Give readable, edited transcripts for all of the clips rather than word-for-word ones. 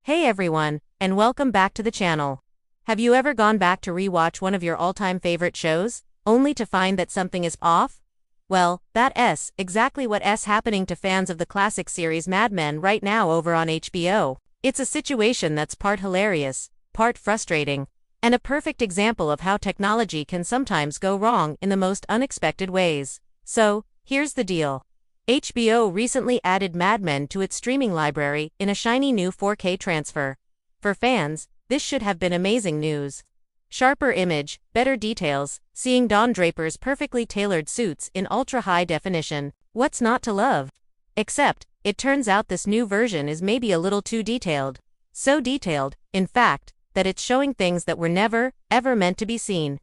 Hey everyone, and welcome back to the channel. Have you ever gone back to rewatch one of your all-time favorite shows, only to find that something is off? Well, that's exactly what's happening to fans of the classic series Mad Men right now over on HBO. It's a situation that's part hilarious, part frustrating, and a perfect example of how technology can sometimes go wrong in the most unexpected ways. So, here's the deal. HBO recently added Mad Men to its streaming library in a shiny new 4K transfer. For fans, this should have been amazing news. Sharper image, better details, seeing Don Draper's perfectly tailored suits in ultra-high definition. What's not to love? Except, it turns out this new version is maybe a little too detailed. So detailed, in fact, that it's showing things that were never, ever meant to be seen.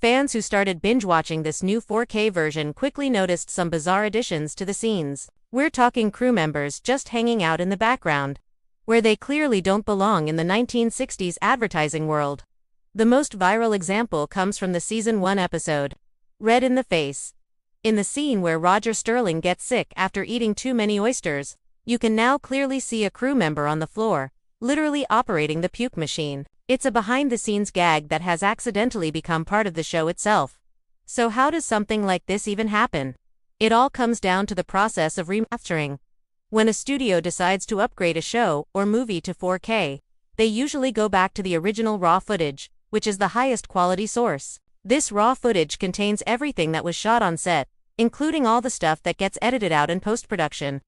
Fans who started binge-watching this new 4K version quickly noticed some bizarre additions to the scenes. We're talking crew members just hanging out in the background, where they clearly don't belong in the 1960s advertising world. The most viral example comes from the Season 1 episode, Red in the Face. In the scene where Roger Sterling gets sick after eating too many oysters, you can now clearly see a crew member on the floor, literally operating the puke machine. It's a behind-the-scenes gag that has accidentally become part of the show itself. So how does something like this even happen? It all comes down to the process of remastering. When a studio decides to upgrade a show or movie to 4K, they usually go back to the original raw footage, which is the highest quality source. This raw footage contains everything that was shot on set, including all the stuff that gets edited out in post-production.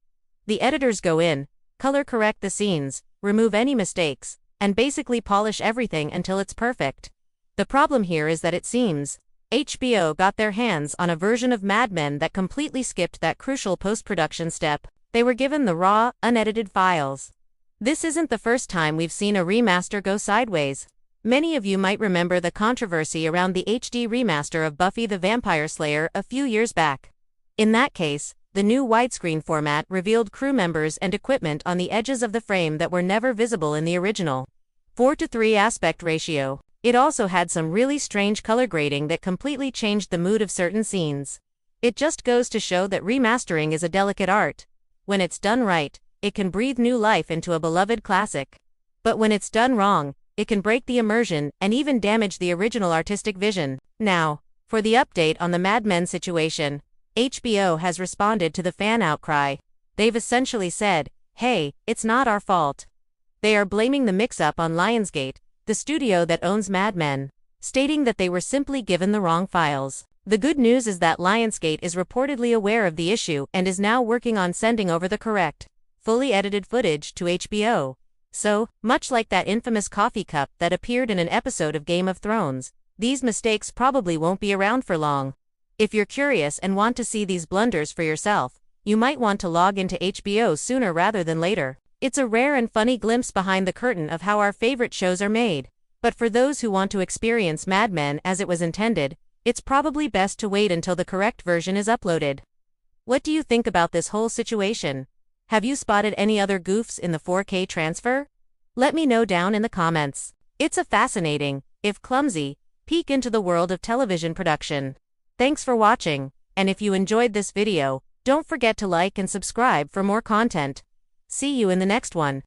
The editors go in, color correct the scenes, remove any mistakes, and basically polish everything until it's perfect. The problem here is that it seems HBO got their hands on a version of Mad Men that completely skipped that crucial post-production step. They were given the raw, unedited files. This isn't the first time we've seen a remaster go sideways. Many of you might remember the controversy around the HD remaster of Buffy the Vampire Slayer a few years back. In that case, the new widescreen format revealed crew members and equipment on the edges of the frame that were never visible in the original 4:3 aspect ratio. It also had some really strange color grading that completely changed the mood of certain scenes. It just goes to show that remastering is a delicate art. When it's done right, it can breathe new life into a beloved classic. But when it's done wrong, it can break the immersion and even damage the original artistic vision. Now, for the update on the Mad Men situation, HBO has responded to the fan outcry. They've essentially said, hey, it's not our fault. They are blaming the mix-up on Lionsgate, the studio that owns Mad Men, stating that they were simply given the wrong files. The good news is that Lionsgate is reportedly aware of the issue and is now working on sending over the correct, fully edited footage to HBO. So, much like that infamous coffee cup that appeared in an episode of Game of Thrones, these mistakes probably won't be around for long. If you're curious and want to see these blunders for yourself, you might want to log into HBO sooner rather than later. It's a rare and funny glimpse behind the curtain of how our favorite shows are made. But for those who want to experience Mad Men as it was intended, it's probably best to wait until the correct version is uploaded. What do you think about this whole situation? Have you spotted any other goofs in the 4K transfer? Let me know down in the comments. It's a fascinating, if clumsy, peek into the world of television production. Thanks for watching, and if you enjoyed this video, don't forget to like and subscribe for more content. See you in the next one.